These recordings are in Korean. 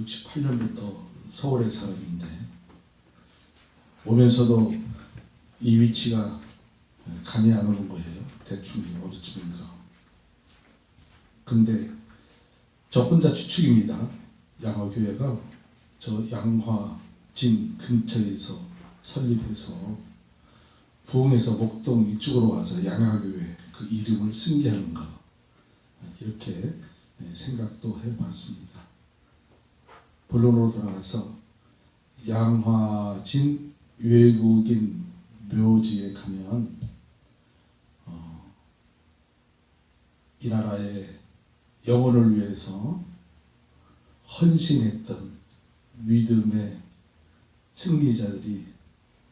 68년부터 서울에 살았는데 오면서도 이 위치가 감이 안 오는 거예요. 대충 어디쯤인가. 근데 저 혼자 추측입니다. 양화교회가 저 양화진 근처에서 설립해서 부흥에서 목동 이쪽으로 와서 양화교회 그 이름을 쓴 게 아닌가 이렇게 생각도 해봤습니다. 본론으로 돌아가서 양화진 외국인 묘지에 가면 이 나라의 영혼을 위해서 헌신했던 믿음의 승리자들이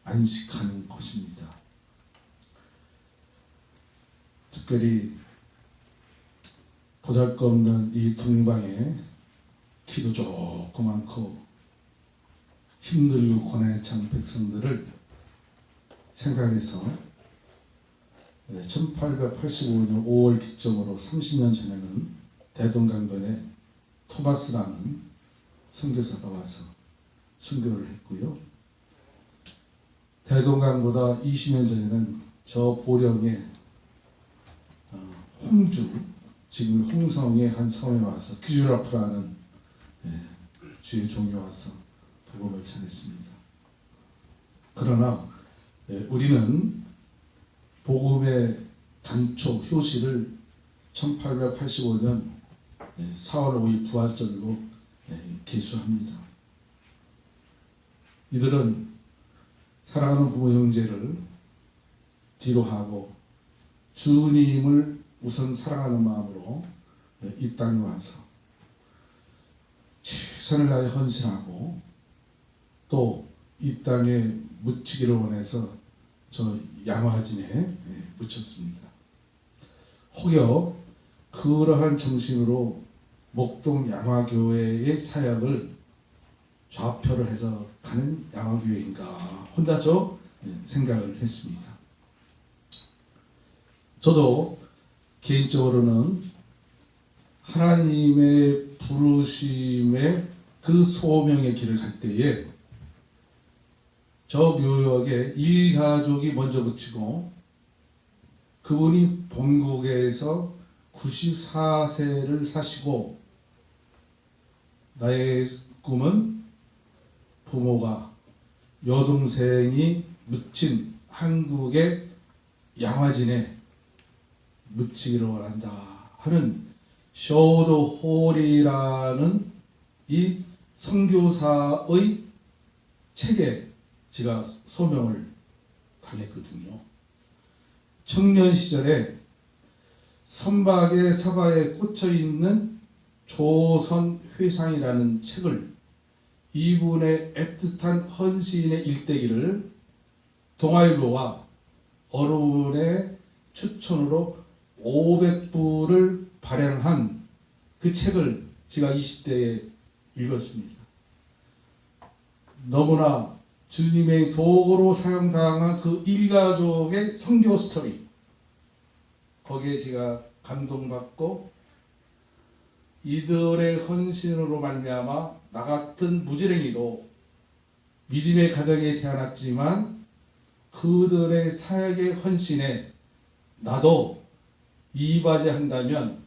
안식하는 곳입니다. 특별히 보잘것없는 이 동방에 키도 조그맣고 힘들고 고난에 찬 백성들을 생각해서 1885년 5월 기점으로 30년 전에는 대동강변에 토마스라는 선교사가 와서 순교를 했고요. 대동강보다 20년 전에는 저 보령의 홍주, 지금 홍성의 한 섬에 와서 규주라프라는 주의 종이 와서 복음을 전했습니다. 그러나 우리는 복음의 단초 효시를 1885년 4월 5일 부활절로 계수합니다. 이들은 사랑하는 부모 형제를 뒤로 하고 주님을 우선 사랑하는 마음으로 이 땅에 와서 최선을 다해 헌신하고 또 이 땅에 묻히기를 원해서 저 양화진에 묻혔습니다. 혹여 그러한 정신으로 목동 양화교회의 사역을 좌표를 해서 가는 양화교회인가 혼자 저 생각을 했습니다. 저도 개인적으로는 하나님의 부르심의 그 소명의 길을 갈 때에 저 묘역에 일가족이 먼저 붙이고 그분이 본국에서 94세를 사시고 나의 꿈은 부모가 여동생이 묻힌 한국의 양화진에 묻히기를 원한다 하는 쇼더 홀이라는 이 선교사의 책에 제가 소명을 당했거든요. 청년 시절에 선박의 서가에 꽂혀있는 조선회상이라는 책을 이분의 애틋한 헌신의 일대기를 동아일보와 어른의 추천으로 500부를 발행한 그 책을 제가 20대에 읽었습니다. 너무나 주님의 도구로 사용당한 그 일가족의 선교 스토리, 거기에 제가 감동받고 이들의 헌신으로 말미암아 나 같은 무지랭이도 믿음의 가정에 태어났지만 그들의 사역의 헌신에 나도 이바지한다면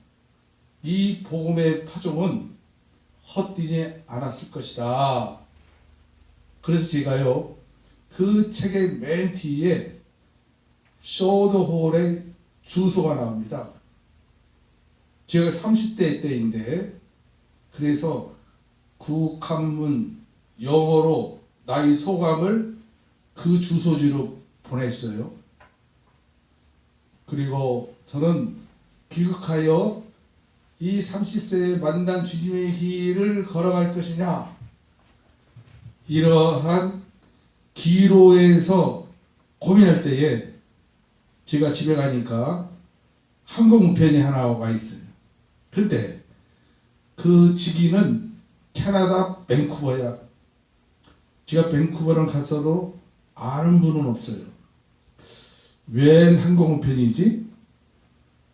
이 복음의 파종은 헛되지 않았을 것이다. 그래서 제가요 그 책의 맨 뒤에 쇼더홀의 주소가 나옵니다. 제가 30대 때인데 그래서 국한문 영어로 나의 소감을 그 주소지로 보냈어요. 그리고 저는 귀국하여 이 30세에 만난 주님의 길을 걸어갈 것이냐 이러한 기로에서 고민할 때에 제가 집에 가니까 항공우편이 하나 와 있어요. 근데 그 직위는 캐나다 밴쿠버야. 제가 밴쿠버를 가서도 아는 분은 없어요. 웬 항공우편이지?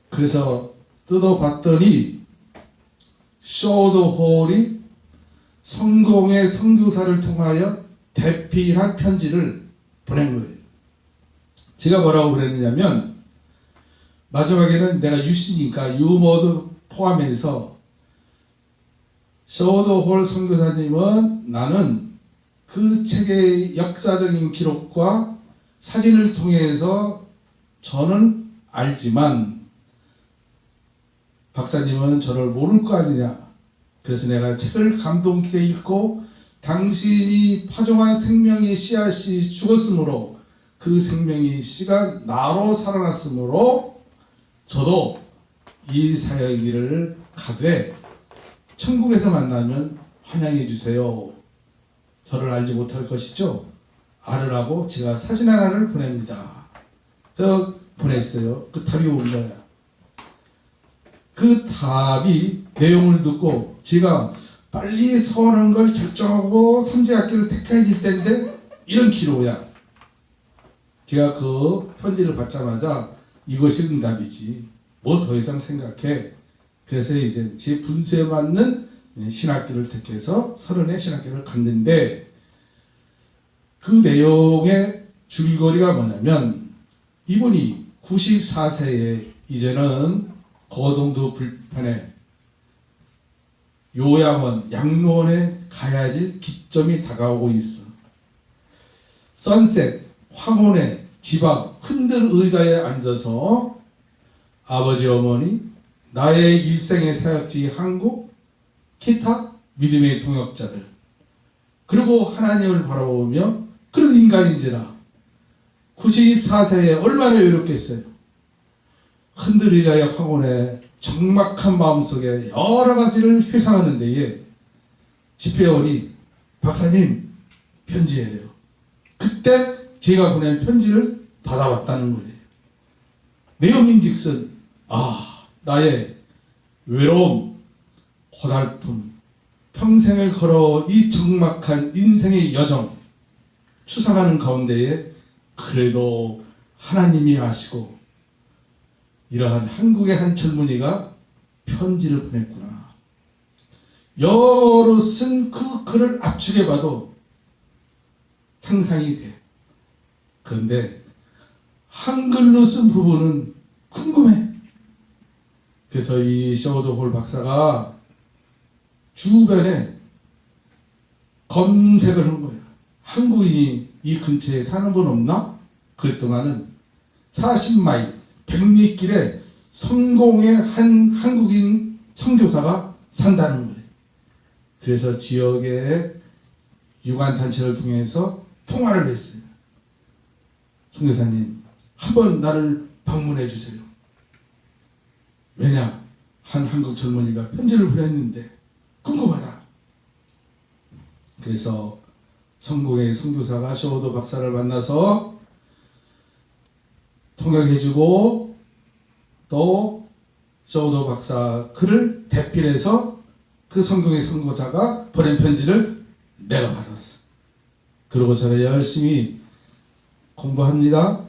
그래서 뜯어봤더니 쇼더홀이 성공의 선교사를 통하여 대필한 편지를 보낸 거예요. 제가 뭐라고 그랬느냐면 마지막에는 내가 유시니까 유머도 포함해서 셔워드 선교사님은 나는 그 책의 역사적인 기록과 사진을 통해서 저는 알지만 박사님은 저를 모를 거 아니냐. 그래서 내가 책을 감동 깊게 읽고 당신이 파종한 생명의 씨앗이 죽었으므로 그 생명의 씨가 나로 살아났으므로 저도 이 사역의 길을 가되 천국에서 만나면 환영해 주세요. 저를 알지 못할 것이죠. 알으라고 제가 사진 하나를 보냅니다. 저 보냈어요. 그 답이 온 거야. 그 답이 내용을 듣고 제가 빨리 서원한 걸 결정하고 선지학교를 택해야 될 텐데 이런 기로야. 제가 그 편지를 받자마자 이것이 응답이지. 뭐 더 이상 생각해. 그래서 이제 제 분수에 맞는 신학교를 택해서 30의 신학교를 갔는데 그 내용의 줄거리가 뭐냐면 이분이 94세에 이제는 거동도 불편해 요양원, 양로원에 가야 될 기점이 다가오고 있어. 선셋, 황혼의 집 앞 흔들 의자에 앉아서 아버지 어머니, 나의 일생의 사역지 한국, 기타 믿음의 동역자들 그리고 하나님을 바라보며 그런 인간인지라 94세에 얼마나 외롭겠어요. 흔들 의자의 황혼의 적막한 마음속에 여러 가지를 회상하는 데에 집회원이 박사님 편지예요. 그때 제가 보낸 편지를 받아왔다는 거예요. 내용인즉슨 나의 외로움, 고달픔, 평생을 걸어 이 적막한 인생의 여정 추상하는 가운데에 그래도 하나님이 아시고 이러한 한국의 한 젊은이가 편지를 보냈구나. 영어로 쓴 그 글을 압축해봐도 상상이 돼. 그런데 한글로 쓴 부분은 궁금해. 그래서 이 셔워드 홀 박사가 주변에 검색을 한 거예요. 한국인이 이 근처에 사는 분 없나? 그랬더니는 40마일 백리길에 성공의 한 한국인 선교사가 산다는 거예요. 그래서 지역의 유관단체를 통해서 통화를 했어요. 선교사님, 한번 나를 방문해 주세요. 왜냐? 한 한국 젊은이가 편지를 보냈는데 궁금하다. 그래서 성공의 선교사가 셔워드 박사를 만나서 통역해주고 또 셔워드 박사 글을 대필해서 그 성공의 선교사가 보낸 편지를 내가 받았어. 그리고 저는 열심히 공부합니다.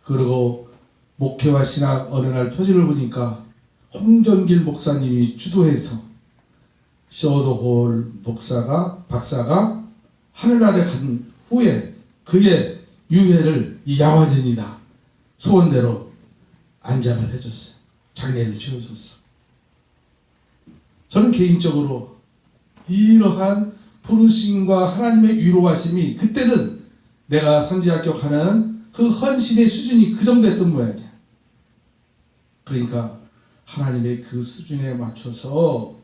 그리고 목회와 신학 어느 날 표지를 보니까 홍정길 목사님이 주도해서 셔워드 홀 박사가 하늘나라에 간 후에 그의 유해를 이 양화진이다 소원대로 안장을 해줬어요. 장례를 치러줬어. 저는 개인적으로 이러한 부르심과 하나님의 위로하심이 그때는 내가 선지학교 가는 그 헌신의 수준이 그 정도 됐던 모양이야. 그러니까 하나님의 그 수준에 맞춰서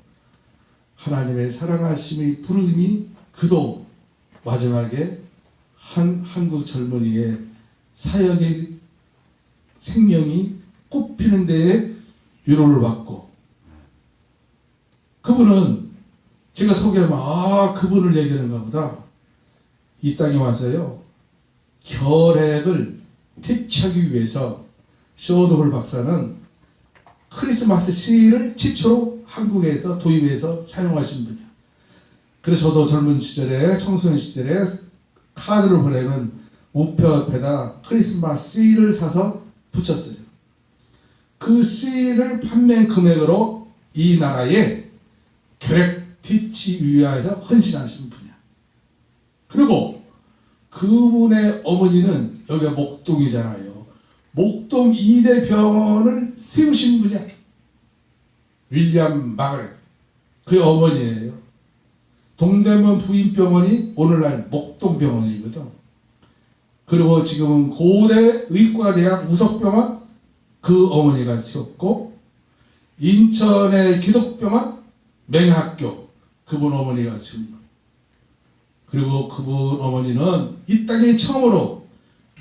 하나님의 사랑하심의 부름이 그도 마지막에 한 한국 젊은이의 사역의 생명이 꽃피는 데에 위로를 받고 그분은 제가 소개하면 그분을 얘기하는가 보다. 이 땅에 와서요 결핵을 퇴치하기 위해서 셔워드 홀 박사는 크리스마스 시를 최초로 한국에서 도입해서 사용하신 분이야. 그래서 저도 젊은 시절에 청소년 시절에 카드를 보내면 우표 옆에다 크리스마스 시를 사서 붙였어요. 그 시를 판매 금액으로 이 나라에 결핵 뒤치 위하여 헌신하신 분이야. 그리고 그분의 어머니는 여기가 목동이잖아요. 목동 2대 병원을 세우신 분이야. 윌리엄 마그렛. 그의 어머니예요. 동대문 부인병원이 오늘날 목동병원이거든. 그리고 지금은 고대 의과대학 우석병원 그 어머니가 세웠고, 인천의 기독병원 맹학교 그분 어머니가 세운 거예요. 그리고 그분 어머니는 이 땅에 처음으로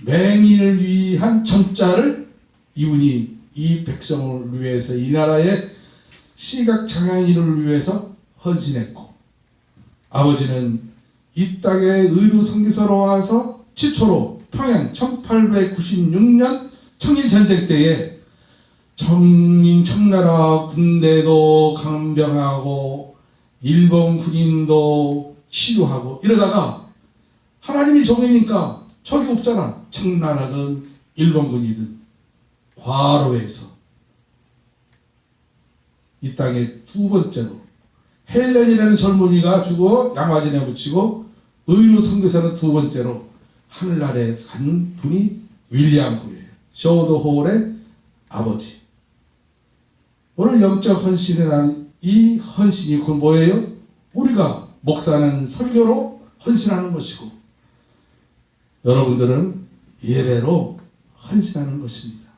맹인을 위한 정자를 이분이 이 백성을 위해서, 이 나라의 시각 장애인을 위해서 헌신했고, 아버지는 이 땅에 의료 선교사로 와서 최초로 평양 1896년 청일전쟁 때에 청나라 군대도 강병하고 일본 군인도 치료하고 이러다가 하나님이 정해니까 적이 없잖아. 청나라든 일본군이든 과로해서 이 땅에 두 번째로 헬렌이라는 젊은이가 죽어 양화진에 묻히고 의료 선교사는 두 번째로 하늘나라에 간 분이 윌리엄 홀이에요. 쇼드 홀의 아버지. 오늘 영적 헌신이라는 이 헌신이 그건 뭐예요? 우리가 목사는 설교로 헌신하는 것이고, 여러분들은 예배로 헌신하는 것입니다.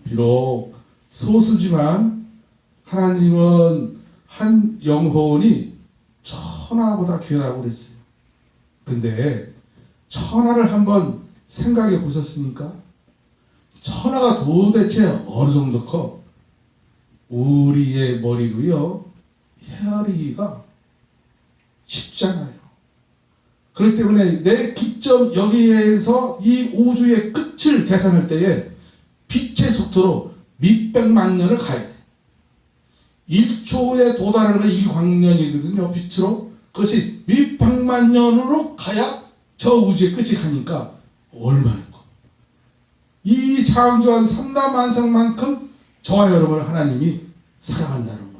비록 소수지만 하나님은 한 영혼이 천하보다 귀하다고 그랬어요. 근데 천하를 한번 생각해 보셨습니까? 천하가 도대체 어느 정도 커? 우리의 머리로요 헤아리기가 쉽잖아요. 그렇기 때문에 내 기점 여기에서 이 우주의 끝을 계산할 때에 빛의 속도로 몇백만 년을 가야 돼. 1초에 도달하는 게 1광년이거든요. 빛으로. 그것이 몇백만 년으로 가야 저 우주의 끝이 가니까 얼마나 커. 이 창조한 삼라만상만큼 저와 여러분을 하나님이 사랑한다는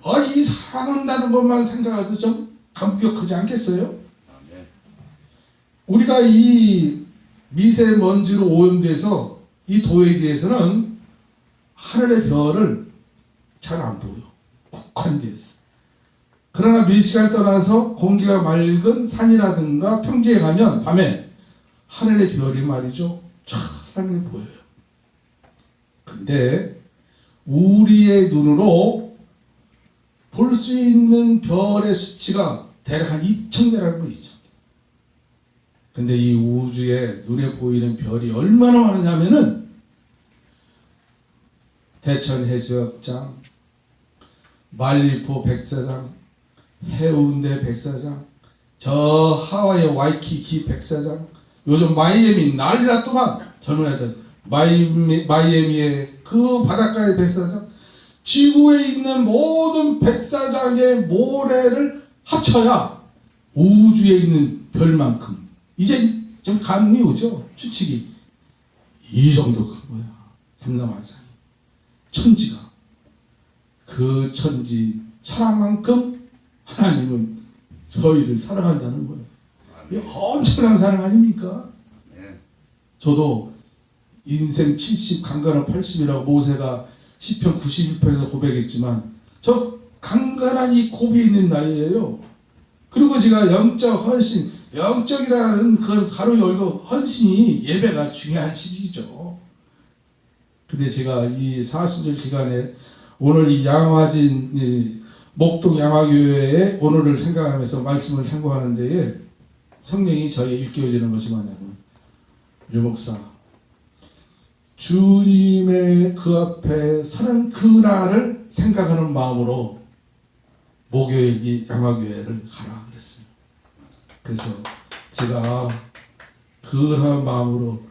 거예요. 이 사랑한다는 것만 생각해도 좀 감격하지 않겠어요? 우리가 이 미세먼지로 오염돼서 이 도해지에서는 하늘의 별을 잘 안 보여. 국한되어 있어. 그러나 몇 시간 떠나서 공기가 맑은 산이라든가 평지에 가면 밤에 하늘의 별이 말이죠. 찬란히 보여요. 근데 우리의 눈으로 볼 수 있는 별의 수치가 대략 한 2,000개라는 거 있죠. 근데 이 우주에 눈에 보이는 별이 얼마나 많으냐면은 대천 해수욕장, 말리포 백사장, 해운대 백사장, 저 하와이 와이키키 백사장, 요즘 마이애미 난리났더만. 젊은 애들 마이애미의 그 바닷가의 백사장, 지구에 있는 모든 백사장의 모래를 합쳐야 우주에 있는 별만큼, 이제 좀 감이 오죠. 추측이 이 정도 큰 거야. 삼라만상이 천지가. 그 천지 천하만큼 하나님은 저희를 사랑한다는 거예요. 이게 엄청난 사랑 아닙니까? 저도 인생 70 강간은 80이라고 모세가 시편 91편에서 고백했지만 저 강간한 이 고비에 있는 나이에요. 그리고 제가 영적 헌신, 영적이라는 그 가로 열고 헌신이 예배가 중요한 시기죠. 근데 제가 이 사순절 기간에 오늘 이 양화진 이 목동 양화교회의 오늘을 생각하면서 말씀을 상고하는 데에 성령이 저에게 일깨워지는 것이 뭐냐면, 유목사 주님의 그 앞에 서는 그날을 생각하는 마음으로 목요일 이 양화교회를 가라 그랬어요. 그래서 제가 그러한 마음으로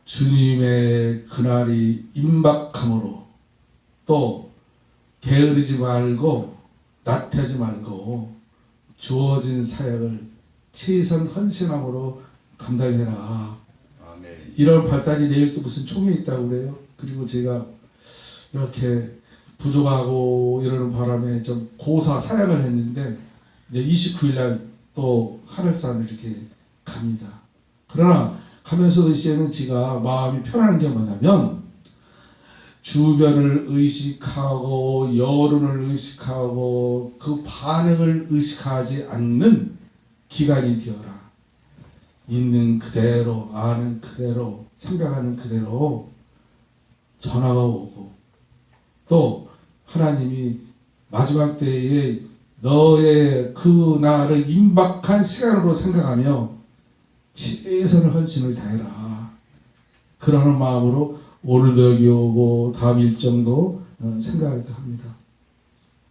주님의 그날이 임박함으로 또 게으르지 말고 나태하지 말고 주어진 사역을 최선 헌신함으로 감당해라. 아멘. 이런 발달이 내일 또 무슨 총회 있다고 그래요. 그리고 제가 이렇게 부족하고 이러는 바람에 좀 고사 사양을 했는데 이제 29일 날 또 하늘산을 이렇게 갑니다. 그러나 가면서도 이제는 제가 마음이 편안한 게 뭐냐면 주변을 의식하고 여론을 의식하고 그 반응을 의식하지 않는 기간이 되어라. 있는 그대로, 아는 그대로, 생각하는 그대로 전화가 오고 또 하나님이 마지막 때에 너의 그 날을 임박한 시간으로 생각하며 최선을 헌신을 다해라. 그러는 마음으로 오늘도 여기 오고 다음 일정도 생각할까 합니다.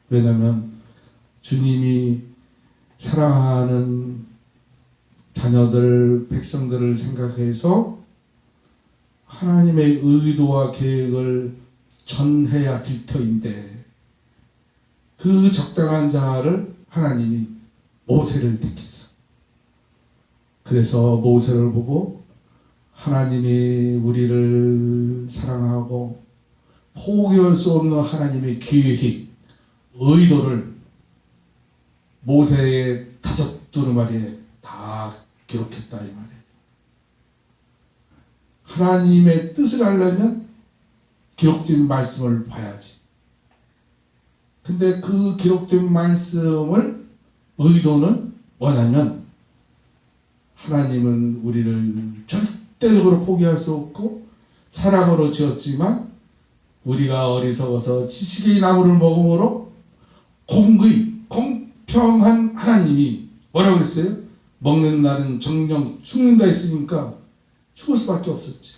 왜냐하면 주님이 사랑하는 자녀들, 백성들을 생각해서 하나님의 의도와 계획을 전해야 될 터인데 그 적당한 자를 하나님이 모세를 택했어. 그래서 모세를 보고 하나님이 우리를 사랑하고 포기할 수 없는 하나님의 계획, 의도를 모세의 5 두루마리에 다 기록했다 이 말이에요. 하나님의 뜻을 알려면 기록된 말씀을 봐야지. 근데 그 기록된 말씀을 의도는 뭐냐면 하나님은 우리를 절대적으로 포기할 수 없고 사랑으로 지었지만 우리가 어리석어서 지식의 나무를 먹음으로 공평한 하나님이 뭐라고 그랬어요? 먹는 날은 정령 죽는다 했으니까 죽을 수밖에 없었지.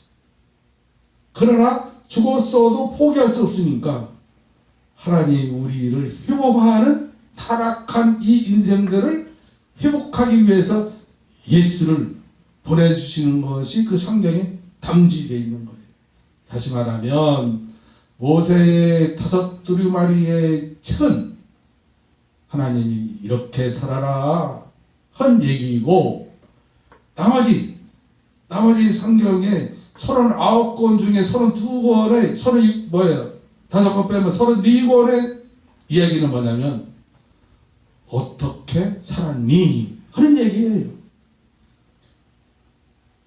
그러나 죽었어도 포기할 수 없으니까 하나님 우리를 회복하는 타락한 이 인생들을 회복하기 위해서 예수를 보내주시는 것이 그 성경에 담지되어 있는 거예요. 다시 말하면 모세의 5 두루마리의 책은 하나님이 이렇게 살아라 한 얘기이고 나머지 성경에 39권 중에 32권의 5권 빼면 32권의 이야기는 뭐냐면 어떻게 살았니 하는 얘기예요.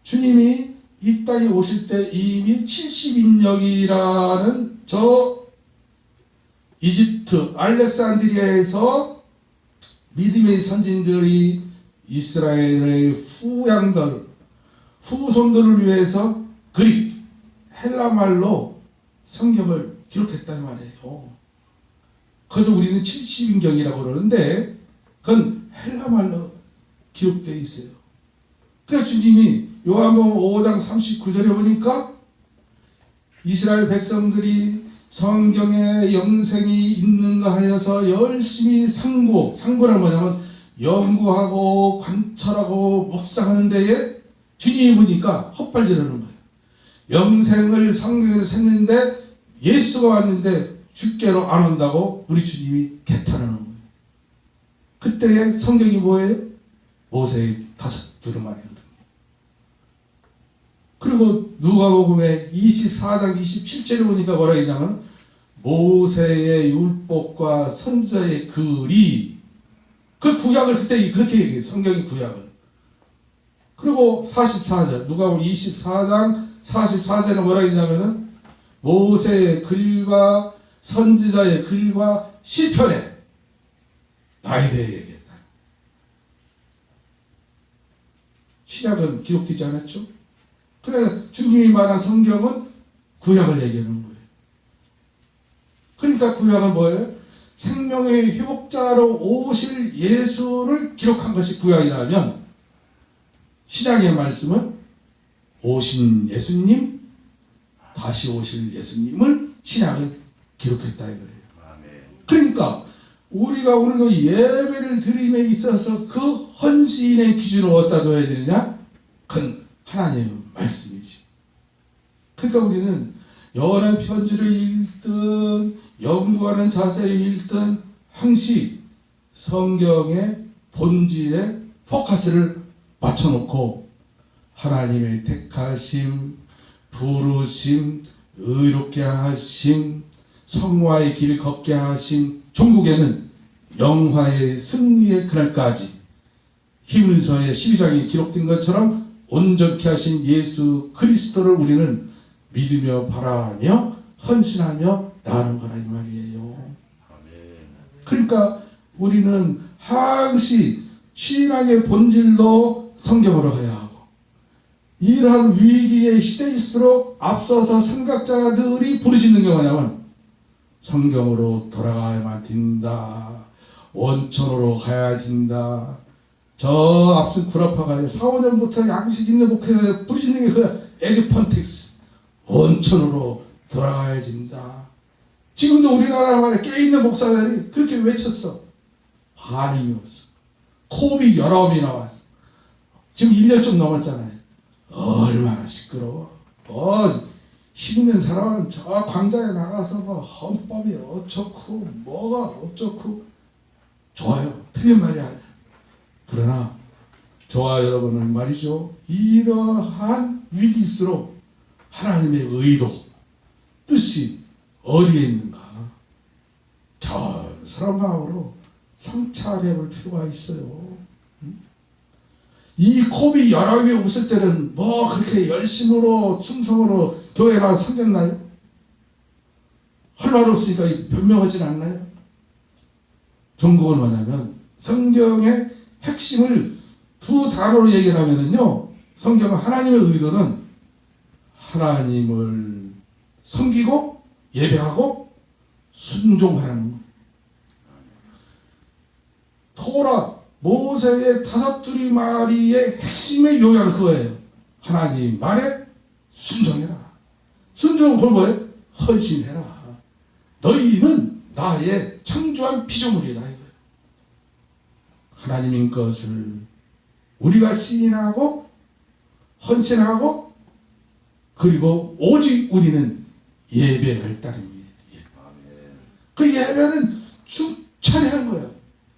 주님이 이 땅에 오실 때 이미 70인역이라는 저 이집트 알렉산드리아에서 믿음의 선진들이 이스라엘의 후손들을 위해서 그릭, 헬라말로 성경을 기록했단 말이에요. 그래서 우리는 70인경이라고 그러는데 그건 헬라말로 기록되어 있어요. 그래서 주님이 요한복음 5장 39절에 보니까 이스라엘 백성들이 성경에 영생이 있는가 하여서 열심히 상고란 뭐냐면 연구하고 관찰하고 묵상하는 데에 주님이 보니까 헛발질하는 거예요. 영생을 성경에서 샜는데 예수가 왔는데 주께로 안 온다고 우리 주님이 개탄하는 거예요. 그때의 성경이 뭐예요? 모세의 5 두루마리거든요. 그리고 누가복음의 24장 27절에 보니까 뭐라 했냐면 모세의 율법과 선지자의 글이 그 구약을 그때 그렇게 얘기해요. 성경의 구약을. 그리고 44절 누가복음 24장 44절에 뭐라 했냐면은 모세의 글과 선지자의 글과 시편에 나에 대해 얘기했다. 신약은 기록되지 않았죠? 그래 주님이 말한 성경은 구약을 얘기하는 거예요. 그러니까 구약은 뭐예요? 생명의 회복자로 오실 예수를 기록한 것이 구약이라면 신약의 말씀은 오신 예수님, 다시 오실 예수님을 신약은 기록했다 이거예요. 그러니까 우리가 오늘도 예배를 드림에 있어서 그 헌신의 기준을 어디다 둬야 되느냐? 그건 하나님의 말씀이지. 그러니까 우리는 영원한 편지를 읽든 연구하는 자세를 읽든 항시 성경의 본질에 포커스를 맞춰놓고 하나님의 택하심, 부르심, 의롭게 하심, 성화의 길 걷게 하신 종국에는 영화의 승리의 그날까지 히브리서의 12장에 기록된 것처럼 온전케 하신 예수 그리스도를 우리는 믿으며 바라며 헌신하며 나아가는 거라 이 말이에요. 그러니까 우리는 항시 신앙의 본질도 성경으로 가야 하고, 이러한 위기의 시대일수록 앞서서 선각자들이 부르짖는 게 뭐냐면 성경으로 돌아가야만 된다. 원천으로 가야 된다. 저 앞선 구라파가 4, 5년부터 양식 있는 목회자를 부르짖는 게 그 에디펀틱스, 원천으로 돌아가야 된다. 지금도 우리나라 말에 깨있는 목사들이 그렇게 외쳤어. 반응이 없어. 코비 19이 나왔어. 지금 1년 좀 넘었잖아요. 얼마나 시끄러워. 힘 있는 사람은 저 광장에 나가서 뭐 헌법이 어쩌고 뭐가 어쩌고 좋아요. 틀린 말이 아니야. 그러나 저와 여러분은 말이죠. 이러한 위기일수록 하나님의 의도, 뜻이 어디에 있는가? 겸손한 마음으로 성찰해 볼 필요가 있어요. 이 코비 19이 없을 때는 뭐 그렇게 열심으로 충성으로 교회 나와서 섬겼나요? 할 말 없으니까 변명하진 않나요? 종국은 뭐냐면 성경의 핵심을 두 단어로 얘기를 하면은요, 성경은 하나님의 의도는 하나님을 섬기고 예배하고 순종하는 것. 토라 모세의 5두리마리의 핵심의 요약은 그거예요. 하나님 말에 순종해라. 순종은 그건 뭐예요? 헌신해라. 너희는 나의 창조한 피조물이다. 이거예요. 하나님인 것을 우리가 시인하고 헌신하고, 그리고 오직 우리는 예배할 따름이에요. 그 예배는 충천한 거예요.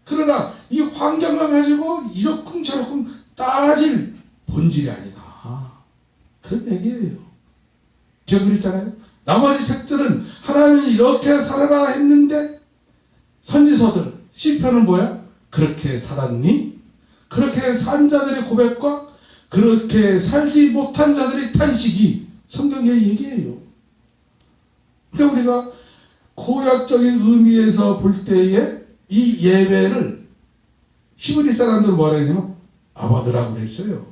그러나 이 환경만 가지고 이러쿵저러쿵 따질 본질이 아니다. 그런 얘기예요. 제가 그랬잖아요. 나머지 책들은 하나님이 이렇게 살아라 했는데, 선지서들 시편은 뭐야? 그렇게 살았니? 그렇게 산 자들의 고백과 그렇게 살지 못한 자들의 탄식이 성경의 얘기예요. 그러니까 우리가 고약적인 의미에서 볼 때에 이 예배를 히브리 사람들은 뭐라 했냐면 아바드라고 그랬어요.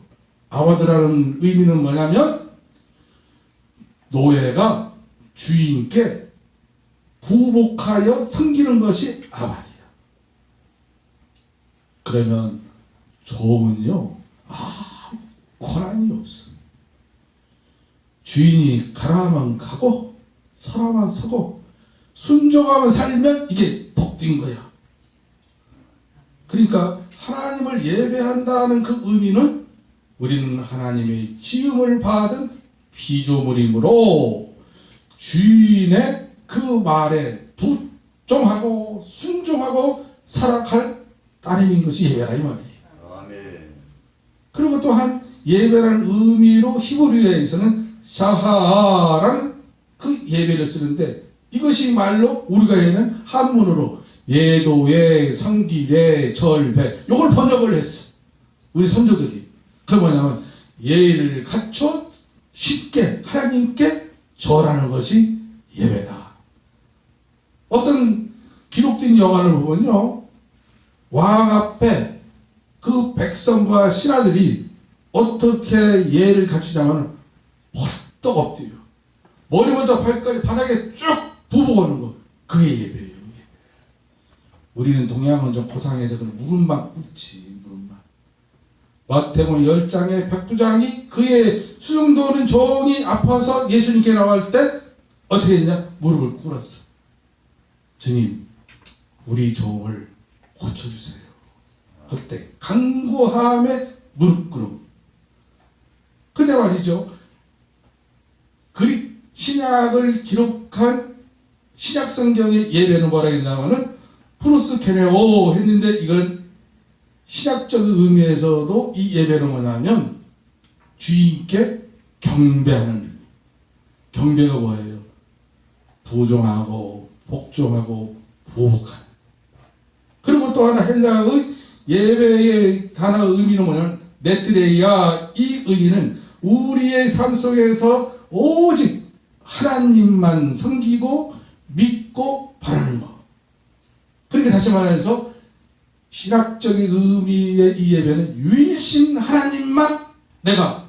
아바드라는 의미는 뭐냐면 노예가 주인께 부복하여 섬기는 것이 아바드야. 그러면 종은요, 권한이 없어. 주인이 가라면 가고 서라면 서고 순종하면 살면 이게 복된 거야. 그러니까 하나님을 예배한다는 그 의미는 우리는 하나님의 지음을 받은 피조물이므로 주인의 그 말에 부종하고 순종하고 살아갈 따름인 것이 예배라 이 말이에요. 아멘. 그리고 또한 예배라는 의미로 히브리어에서는 샤하라는 그 예배를 쓰는데, 이것이 말로 우리가 얘는 한문으로 예도예, 성기례, 절배, 요걸 번역을 했어. 우리 선조들이. 그 뭐냐면 예를 갖춰 쉽게 하나님께 절하는 것이 예배다. 어떤 기록된 영화를 보면요, 왕 앞에 그 백성과 신하들이 어떻게 예를 갖추냐면 벌떡 엎드려 머리부터 발까지 바닥에 쭉 부부거는 거, 그게 예배예요. 우리는 동양은 좀 고상해서 그런 무릎만 꿇지. 무릎만. 마태복음 10장의 백부장이 그의 수용도는 종이 아파서 예수님께 나올 때 어떻게 했냐? 무릎을 꿇었어. 주님, 우리 종을 고쳐주세요. 그때 간구함에 무릎 꿇음. 근데 말이죠, 그리 신약을 기록한 신약 성경의 예배는 뭐라 했냐면은 프로스케네오 했는데, 이건 신학적 의미에서도 이 예배는 뭐냐면 주인께 경배하는. 경배가 뭐예요? 부종하고 복종하고 보복하는. 그리고 또 하나 헬라의 예배의 단어 의미는 뭐냐면 네트레이아. 이 의미는 우리의 삶 속에서 오직 하나님만 섬기고 믿고 바라는 것. 그러니까 다시 말해서 신학적인 의미의 이 예배는 유일신 하나님만 내가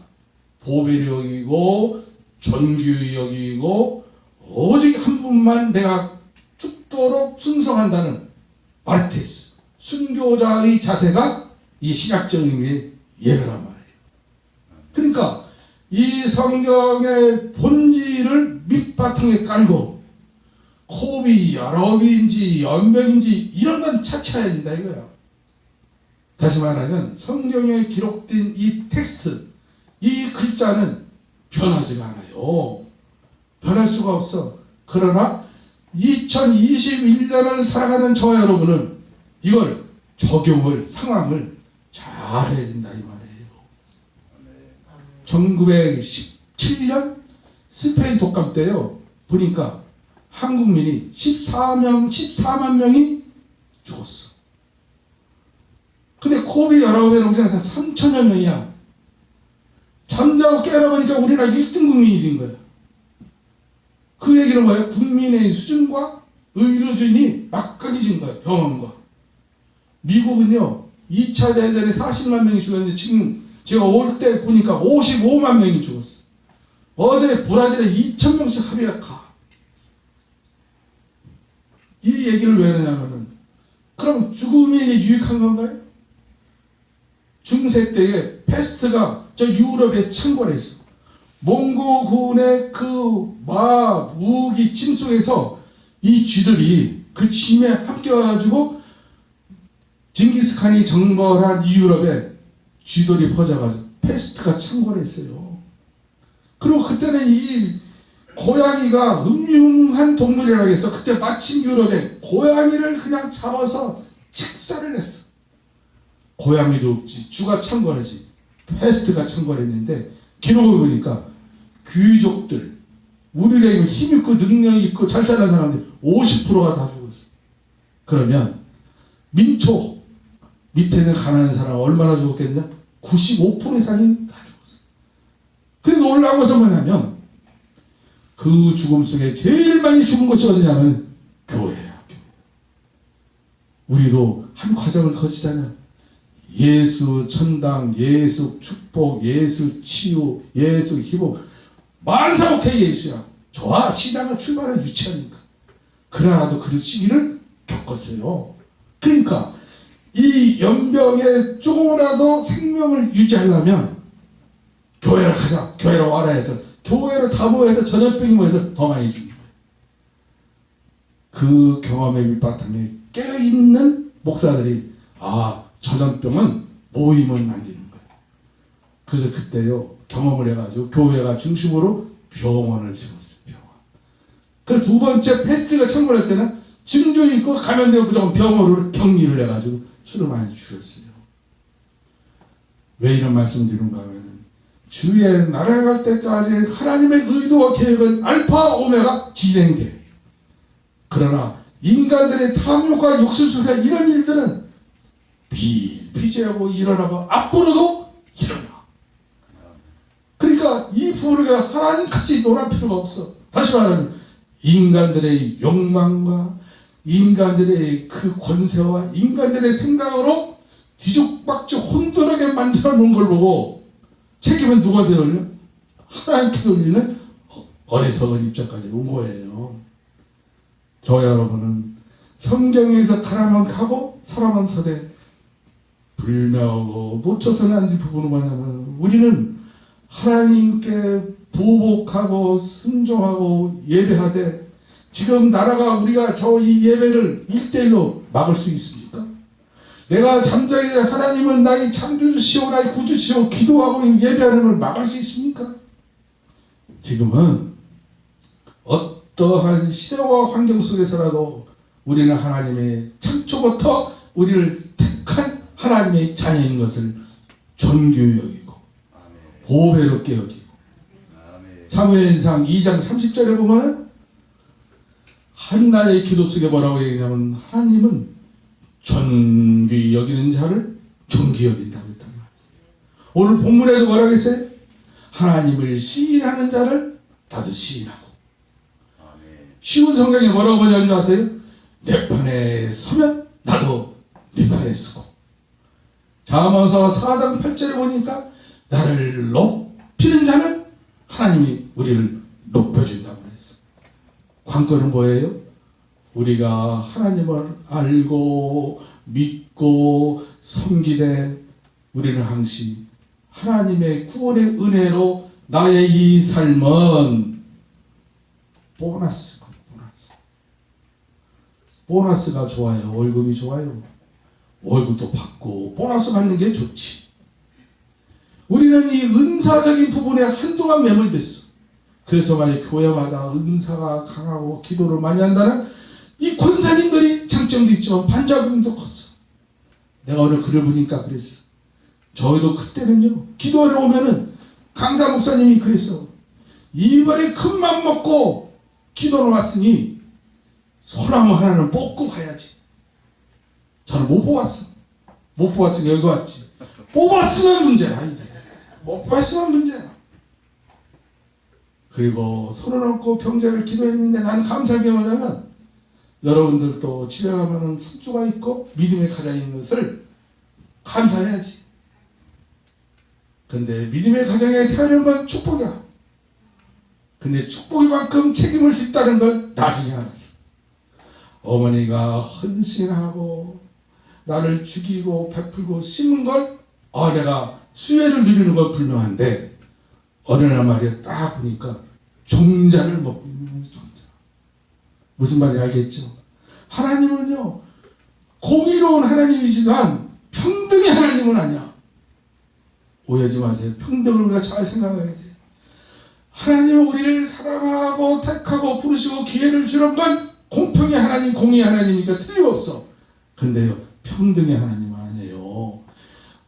보배히 여기고 존귀히 여기고 오직 한 분만 내가 죽도록 순성한다는 마르테스, 순교자의 자세가 이 신학적 의미의 예배란 말이에요. 그러니까 이 성경의 본질을 밑바탕에 깔고 콥이 야곱인지 연병인지 이런 건 차치해야 된다 이거야. 다시 말하면 성경에 기록된 이 텍스트, 이 글자는 변하지가 않아요. 변할 수가 없어. 그러나 2021년을 살아가는 저와 여러분은 이걸 적용을, 상황을 잘 해야 된다 이 말이에요. 1917년 스페인 독감 때요. 보니까 한국민이 14만 명이 죽었어. 근데 코비드 19에 농장에서 3천여 명이야. 잠자고 깨어나보니까 우리나라 1등 국민이 된 거야. 그 얘기는 뭐예요? 국민의 수준과 의료진이 막강해진 거예요. 병원과. 미국은요. 2차 대전에 40만 명이 죽었는데 지금 제가 올 때 보니까 55만 명이 죽었어. 어제 브라질에 2,000명씩 하루에 가. 이 얘기를 왜 하냐면은 그럼 죽음이 유익한 건가요? 중세 때에 패스트가 저 유럽에 창궐했어. 몽고군의 그 무기 침 속에서 이 쥐들이 그 침에 함께 와가지고 징기스칸이 정벌한 유럽에 쥐들이 퍼져가지고 패스트가 창궐했어요. 그리고 그때는 이 고양이가 음흉한 동물이라고 해서 그때 마침 유럽에 고양이를 그냥 잡아서 직사를 했어. 고양이도 없지. 쥐가 창궐하지. 패스트가 창궐했는데 기록을 보니까 귀족들, 우리에게 힘 있고 능력 있고 잘 사는 사람들 50%가 다 죽었어. 그러면 민초 밑에는 가난한 사람 얼마나 죽었겠냐? 95% 이상이 다 죽었어. 근데 놀라운 것은 뭐냐면 그 죽음 속에 제일 많이 죽은 것이 어디냐면 교회야. 우리도 한 과정을 거치잖아. 예수 천당, 예수 축복, 예수 치유, 예수 희복. 만사복해 예수야. 좋아. 신앙의 출발은 유치하니까. 그러나도 그 시기를 겪었어요. 그러니까 이 연병에 조금이라도 생명을 유지하려면 교회를 가자. 교회로 와라 해서 교회로 다 모여서 전염병이 모여서 더 많이 죽는 거예요. 그 경험의 밑바탕에 깨어있는 목사들이 전염병은 모이면 안 되는 거예요. 그래서 그때요 경험을 해가지고 교회가 중심으로 병원을 지었어요. 병원. 그래서 두 번째 패스트가 창궐할 때는 증조 있고 감염되고 무조건 병원으로 격리를 해가지고 술을 많이 줄였어요. 왜 이런 말씀 드리는가 하면 주의 나라에 갈 때까지 하나님의 의도와 계획은 알파 오메가 진행돼. 그러나 인간들의 탐욕과 욕심 속에 이런 일들은 비일비재하고 일어나고 앞으로도 일어나. 그러니까 이 부분을 하나님같이 논할 필요가 없어. 다시 말하면 인간들의 욕망과 인간들의 그 권세와 인간들의 생각으로 뒤죽박죽 혼돈하게 만들어 놓은 걸 보고 책임은 누구한테 돌려? 하나님께 돌리는 어리석은 입장까지 온 거예요. 저 여러분은 성경에서 가라면 가고 서라면 서되 불명하고 놓쳐서는 안 될 부분은 뭐냐면 우리는 하나님께 보복하고 순종하고 예배하되 지금 나라가 우리가 저 이 예배를 1대1로 막을 수 있습니까? 내가 잠자리 하나님은 나의 창조주시오 나의 구주시오 기도하고 예배하는 걸 막을 수 있습니까? 지금은 어떠한 시대와 환경 속에서라도 우리는 하나님의 창초부터 우리를 택한 하나님의 자녀인 것을 존귀히 여기고 보배롭게 여기고 사무엘상 2장 30절에 보면 한나의 기도 속에 뭐라고 얘기하냐면 하나님은 존귀 여기는 자를 존귀 여긴다고 했단 말이에요. 오늘 본문에도 뭐라고 했어요? 하나님을 시인하는 자를 나도 시인하고. 쉬운 성경에 뭐라고 번역하는지 아세요? 내 편에 서면 나도 네 편에 서고. 잠언서 4장 8절에 보니까 나를 높이는 자는 하나님이 우리를 높여준다고 그랬어. 관건은 뭐예요? 우리가 하나님을 알고 믿고 섬기되 우리는 항상 하나님의 구원의 은혜로 나의 이 삶은 보너스가 좋아요. 월급이 좋아요. 월급도 받고 보너스 받는 게 좋지. 우리는 이 은사적인 부분에 한동안 매몰됐어. 그래서 만약 교회마다 은사가 강하고 기도를 많이 한다는 이 권사님들이 장점도 있지만 반작용도 컸어. 내가 오늘 글을 보니까 그랬어. 저희도 그때는요, 기도하러 오면은 강사 목사님이 그랬어. 이번에 큰 맘 먹고 기도를 왔으니 소나무 하나는 뽑고 가야지. 저는 못 뽑았어. 못 뽑았으니 여기 왔지. 뽑았으면 문제야. 못 뽑았으면 문제야. 그리고 손을 얹고 병자를 기도했는데 나는 감사한 게 뭐냐면 여러분들도 집에 가면은 손주가 있고 믿음의 가장이 있는 것을 감사해야지. 근데 믿음의 가정에 태어난 건 축복이야. 근데 축복이만큼 책임을 졌다는 걸 나중에 알았어. 어머니가 헌신하고 나를 죽이고 베풀고 심은 걸 내가 수혜를 누리는 건 분명한데 어느 날 말이야 딱 보니까 종자를 먹고 있는 종자. 무슨 말인지 알겠죠? 하나님은요 공의로운 하나님이지만 평등의 하나님은 아니야. 오해하지 마세요. 평등을 우리가 잘 생각해야 돼. 하나님은 우리를 사랑하고 택하고 부르시고 기회를 주는 건 공평의 하나님, 공의의 하나님이니까 틀림없어. 근데요, 평등의 하나님은 아니에요.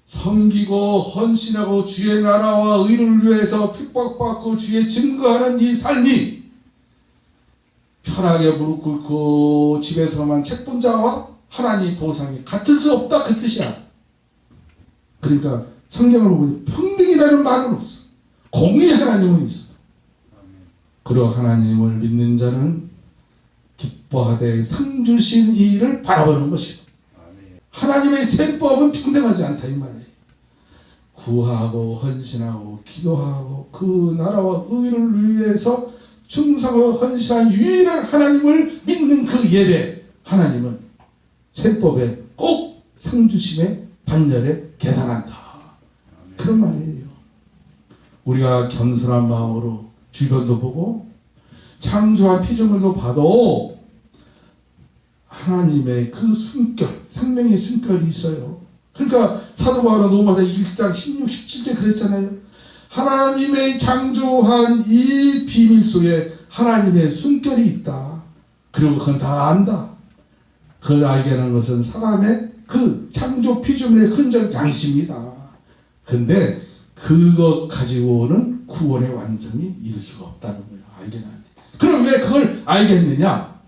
섬기고 헌신하고 주의 나라와 의를 위해서 핍박받고 주의 증거하는 이 삶이 편하게 무릎 꿇고 집에서만 책 본 자와 하나님 보상이 같을 수 없다 그 뜻이야. 그러니까 성경을 보니 평등이라는 말은 없어. 공의의 하나님은 있어. 그리고 하나님을 믿는 자는 기뻐하되 상 주신 이 일을 바라보는 것이고 하나님의 셈법은 평등하지 않다 이 말이에요. 구하고 헌신하고 기도하고 그 나라와 의를 위해서 충성하고 헌신한 유일한 하나님을 믿는 그 예배 하나님은 셈법에 꼭 상주심의 반열에 계산한다. 그런 말이에요. 우리가 겸손한 마음으로 주변도 보고 창조한 피조물도 봐도 하나님의 그 숨결, 생명의 숨결이 있어요. 그러니까 사도 바울은 로마서 1장 16, 17절 그랬잖아요. 하나님의 창조한 이 비밀 속에 하나님의 숨결이 있다. 그리고 그건 다 안다. 그걸 알게 하는 것은 사람의 그 창조 피조물의 흔적 양심이다. 근데 그것 가지고는 구원의 완성이 이룰 수가 없다는 거예요. 알게는 안 돼. 그럼 왜 그걸 알게 했느냐?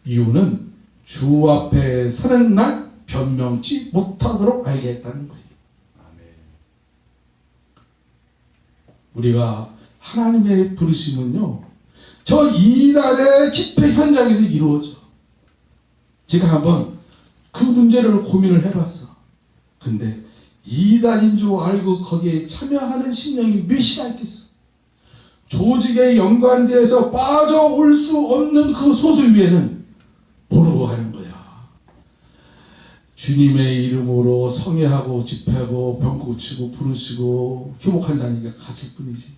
이유는 주 앞에 서는 날 변명치 못하도록 알게 했다는 거예요. 우리가 하나님의 부르심은요, 저 이달의 집회 현장에도 이루어져. 제가 한번 그 문제를 고민을 해봤어. 근데 이단인 줄 알고 거기에 참여하는 신령이 몇이나 있겠어. 조직에 연관되어서 빠져올 수 없는 그 소수 위에는 모르고 하는 거야. 주님의 이름으로 성회하고 집회하고 병 고치고 부르시고 기복한다는 게 같을 뿐이지.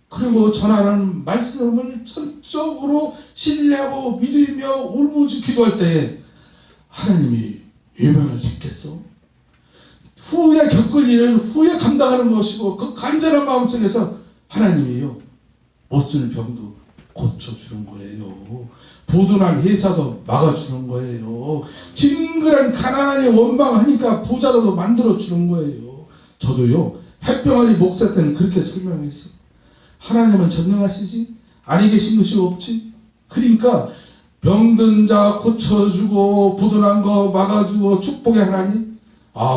그리고 전하는 말씀을 전적으로 신뢰하고 믿으며 울부짖 기도할 때에 하나님이 외면할 수 있겠어? 후에 겪을 일은 후에 감당하는 것이고 그 간절한 마음속에서 하나님이요 못 쓸 병도 고쳐주는 거예요. 부도난 회사도 막아주는 거예요. 징그란 가난하니 원망하니까 부자라도 만들어주는 거예요. 저도요 햇병아리 목사 때는 그렇게 설명했어. 하나님은 전능하시지? 아니 계신 것이 없지? 그러니까 병든 자 고쳐주고 부도난 거 막아주고 축복의 하나님.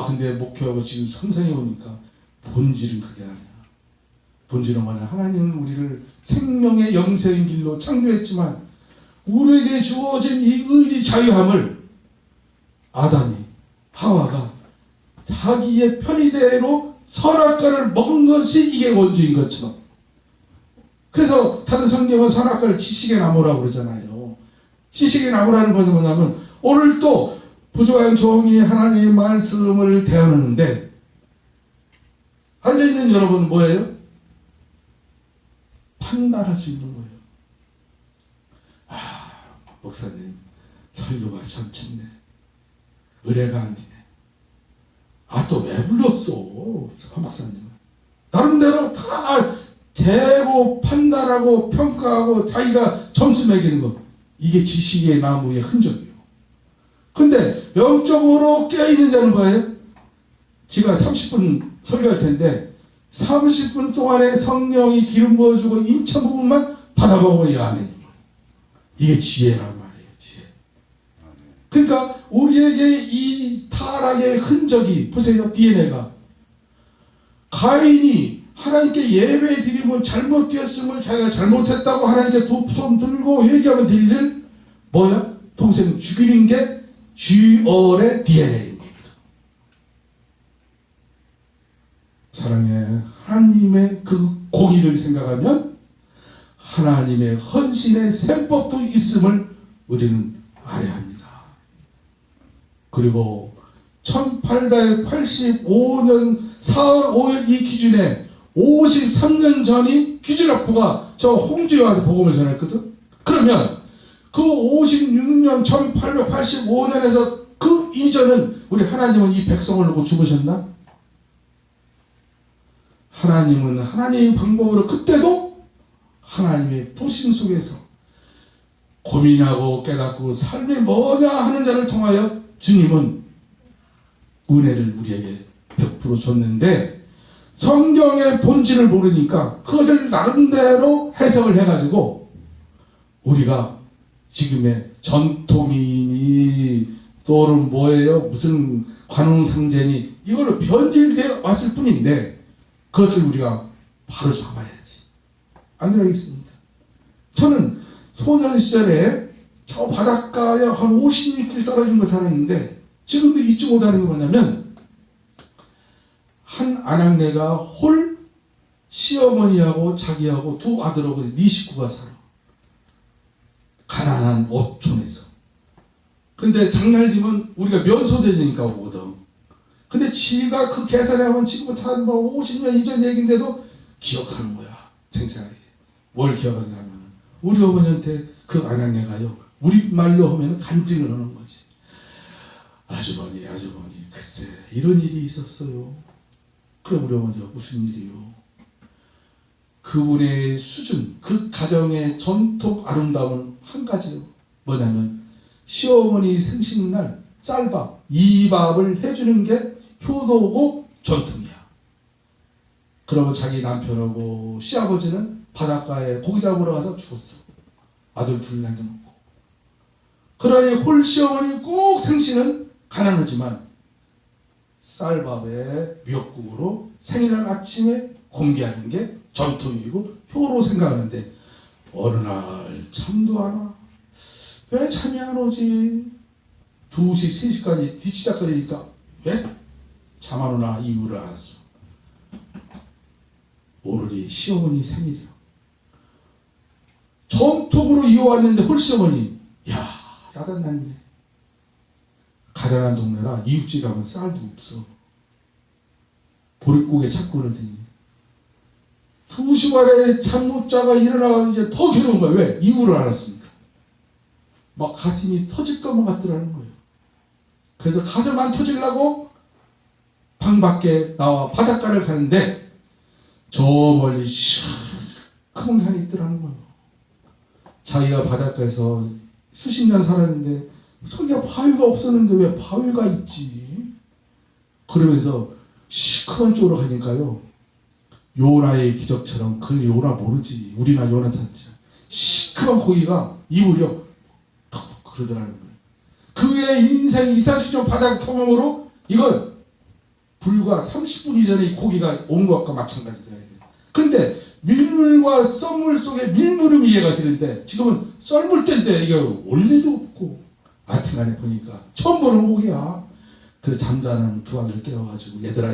근데 목회하고 지금 성산이 오니까 본질은 그게 아니야. 본질은 뭐냐? 하나님은 우리를 생명의 영생의 길로 창조했지만 우리에게 주어진 이 의지 자유함을 아담이, 하와가 자기의 편의대로 선악과를 먹은 것이 이게 원죄인 것처럼. 그래서 다른 성경은 선악과를 지식의 나무라고 그러잖아요. 지식의 나무라는 것은 뭐냐면 오늘 또 부족한 종이 하나님의 말씀을 대하는데 앉아있는 여러분 뭐예요? 판단할 수 있는 거예요. 목사님 설교가 참 좋네. 의뢰가 안 되네. 또 왜 불렀어? 목사님 나름대로 다 재고 판단하고 평가하고 자기가 점수 매기는 거, 이게 지식의 나무의 흔적이에요. 근데 영적으로 깨어있는 자는 뭐예요? 제가 30분 설교할 텐데 30분 동안에 성령이 기름 부어주고 인천 부분만 받아보고 이 아멘. 이게 지혜란 말이에요. 지혜. 그러니까 우리에게 이 타락의 흔적이 보세요. DNA가 가인이 하나님께 예배 드리고 잘못되었음을 자기가 잘못했다고 하나님께 두 손 들고 회개하면 될 일 뭐야? 동생 죽이는 게 쥐얼의 DNA입니다. 사랑해. 하나님의 그 공의를 생각하면 하나님의 헌신의 셈법도 있음을 우리는 알아야 합니다. 그리고 1885년 4월 5일 이 기준에 53년 전인 귀질라프가 저 홍주에 와서 복음을 전했거든. 그러면 그 56년 1885년에서 그 이전은 우리 하나님은 이 백성을 놓고 죽으셨나? 하나님은 하나님의 방법으로 그때도 하나님의 부심 속에서 고민하고 깨닫고 삶이 뭐냐 하는 자를 통하여 주님은 은혜를 우리에게 베풀어 줬는데 성경의 본질을 모르니까 그것을 나름대로 해석을 해가지고 우리가 지금의 전통이니 또는 뭐예요? 무슨 관웅상제니 이걸로 변질되어 왔을 뿐인데 그것을 우리가 바로 잡아야지. 안 그러겠습니다. 저는 소년 시절에 저 바닷가에 한 56길 떨어진 거 살았는데 지금도 잊지 못하는 게 뭐냐면 한 아낙네가 홀 시어머니하고 자기하고 두 아들하고 네 식구가 살아. 가난한 어촌에서. 근데 장날이면 우리가 면소재니까 오거든. 근데 지가 그 계산해보면 지금부터 한 50년 이전 얘기인데도 기억하는 거야. 생생하게. 뭘 기억하냐 하면 우리 어머니한테 그 아낙네가요. 우리말로 하면 간증을 하는 거지. 아주머니 글쎄 이런 일이 있었어요. 그래 우리 어머니가 무슨 일이요? 그분의 수준, 그 가정의 전통 아름다움은 한 가지요. 뭐냐면 시어머니 생신날 쌀밥, 이밥을 해주는 게 효도고 전통이야. 그러면 자기 남편하고 시아버지는 바닷가에 고기 잡으러 가서 죽었어. 아들 둘 남겨놓고. 그러니 홀 시어머니 꼭 생신은 가난하지만 쌀밥에 미역국으로 생일날 아침에 공개하는 게 전통이고 효로 생각하는데 어느 날 잠도 안 와. 왜 잠이 안 오지? 2시, 3시까지 뒤치다거리니까 왜 잠 안 오나 이유를 알았어. 오늘이 시어머니 생일이야. 전통으로 이어왔는데 홀시어머니 야단났네. 가난한 동네라 이웃집 가면 쌀도 없어. 보릿고개 찾고 그러더니 2시간에 잠 못 자가 일어나서 이제 더 괴로운 거야. 왜? 이유를 알았으니까. 막 가슴이 터질 것만 같더라는 거예요. 그래서 가슴 안 터지려고 방 밖에 나와 바닷가를 가는데 저 멀리 시큰 산이 있더라는 거예요. 자기가 바닷가에서 수십 년 살았는데 저기가 바위가 없었는데 왜 바위가 있지? 그러면서 시커먼 쪽으로 가니까요. 요나의 기적처럼 그 요나 모르지. 우리나 요나 찾지. 시커먼 고기가 입으려 턱 그러더라는 거예요. 그의 인생 이산수적 바닥 경험으로 이건 불과 30분 이전에 이 고기가 온 것과 마찬가지다. 근데 밀물과 썰물 속에 밀물은 이해가 되는데 지금은 썰물 때인데 이게 올 리도 없고 하여튼간에 보니까 처음 보는 고기야. 그래서 잠자는 두 아들 깨워가지고 얘들아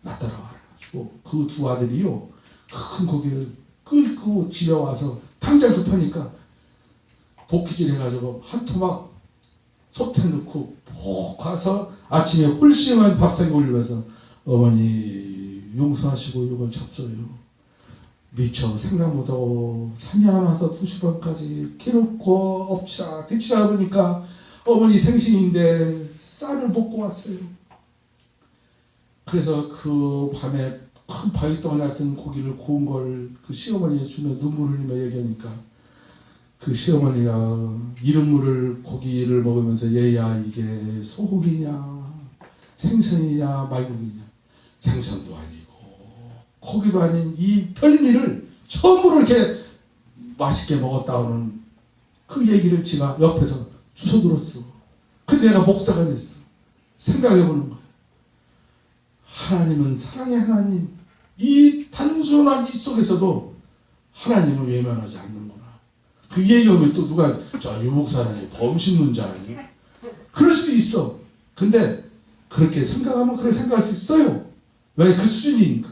나 따라와 가지고 그 두 아들이요 큰 고기를 끌고 집에 와서 당장 급하니까 도끼질 해가지고 한 토막 솥에 넣고 푹 가서 아침에 홀씨만 밥상에 올리면서 어머니 용서하시고 이걸 잡숴요. 미처 생각 못하고 산에 와서 2시 반까지 괴롭고 엎치라 뒤치라 그러니까 어머니 생신인데 쌀을 먹고 왔어요. 그래서 그 밤에 큰 바위덩어리 같은 고기를 구운 걸 그 시어머니에 주며 눈물 흘리며 얘기하니까 그 시어머니가 이른물을 고기를 먹으면서 얘야 이게 소고기냐 생선이냐 말고기냐 생선도 아니고 고기도 아닌 이 별미를 처음으로 이렇게 맛있게 먹었다는 그 얘기를 제가 옆에서 주워 들었어. 근데 내가 목사가 됐어. 생각해보는 거예요. 하나님은 사랑의 하나님. 이 단순한 이 속에서도 하나님을 외면하지 않는구나. 그 얘기하면 또 누가 저 유목사라니 범신론자라니 그럴 수도 있어. 근데 그렇게 생각하면 그렇게 생각할 수 있어요. 왜? 그 수준이니까.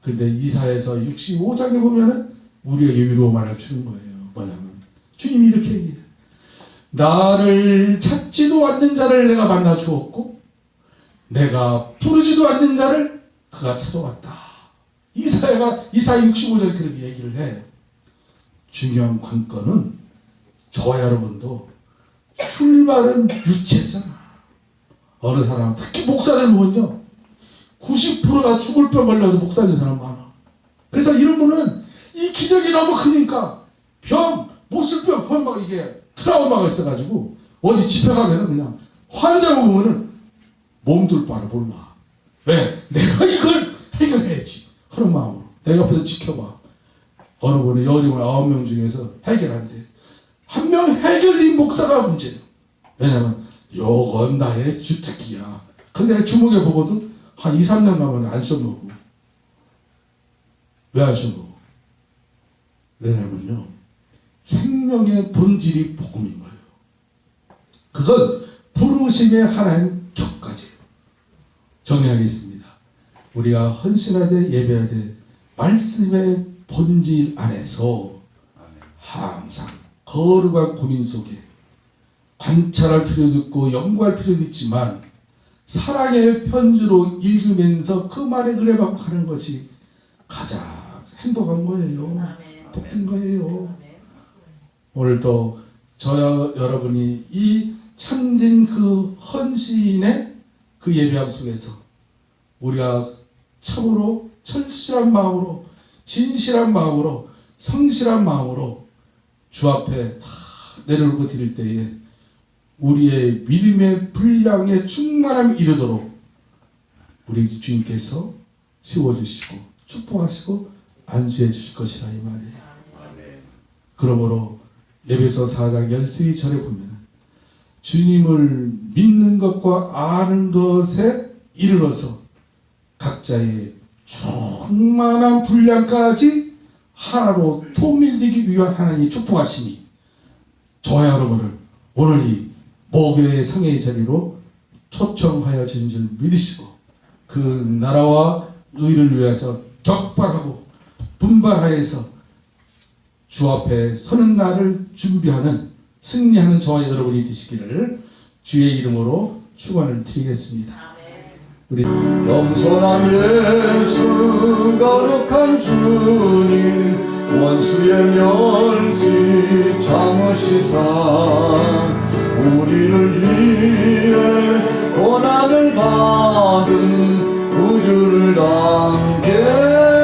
근데 이사에서 65장에 보면은 우리에게 위로만을 주는 거예요. 뭐냐면 주님이 이렇게 얘기해요. 나를 찾지도 않는 자를 내가 만나 주었고 내가 부르지도 않는 자를 그가 찾아왔다. 이사 65절 그렇게 얘기를 해. 중요한 관건은 저와 여러분도 출발은 유치했잖아. 어느 사람 특히 목사를 보면요 90%가 죽을 병 걸려서 목사된 사람 많아. 그래서 이런 분은 이 기적이 너무 크니까 못쓸병 막 이게 트라우마가 있어가지고 어디 집에 가면은 그냥 환자 보면은 몸둘 바를 몰라. 왜? 내가 이걸 해결해야지 그런 마음으로 내 옆에서 지켜봐. 어느 분은 여리고 9명 중에서 해결 안 돼. 한 명 해결된 목사가 문제야. 왜냐면 요건 나의 주특기야. 근데 주목해 보거든 한 2, 3년 가면 안 써먹고. 왜 안 써먹고? 왜냐면요 생명의 본질이 복음인 거예요. 그건 부르심의 하나인 격가지예요. 정리하겠습니다. 우리가 헌신하되 예배하되 말씀의 본질 안에서 항상 거룩한 고민 속에 관찰할 필요도 있고 연구할 필요도 있지만 사랑의 편지로 읽으면서 그 말에 의뢰받고 하는 것이 가장 행복한 거예요. 복된 거예요. 오늘도 저와 여러분이 이 참된 그 헌신의 그 예배함 속에서 우리가 참으로 철실한 마음으로 진실한 마음으로 성실한 마음으로 주 앞에 다 내려놓고 드릴 때에 우리의 믿음의 분량에 충만함이 이르도록 우리 주님께서 세워주시고 축복하시고 안수해 주실 것이라 이 말이에요. 그러므로 에베소 4장 13절에 보면 주님을 믿는 것과 아는 것에 이르러서 각자의 충만한 분량까지 하나로 통일되기 위한 하나님의 축복하심이 저와 여러분을 오늘 이 모교의 상해의 자리로 초청하여 주신 줄 믿으시고 그 나라와 의를 위해서 격발하고 분발하여서 주 앞에 서는 날을 준비하는 승리하는 저와 여러분이 되시기를 주의 이름으로 축원을 드리겠습니다. 우리 겸손한 예수 거룩한 주님 원수의 멸시 참으시사 우리를 위해 고난을 받은 구주를 담게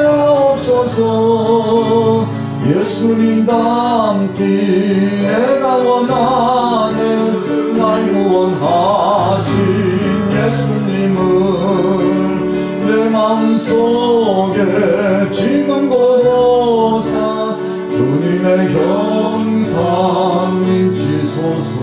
하옵소서. 예수님 닮기 내가 원하는 날 구원하신 예수님을 내 마음속에 지금 고사 주 주님의 형상 인치소서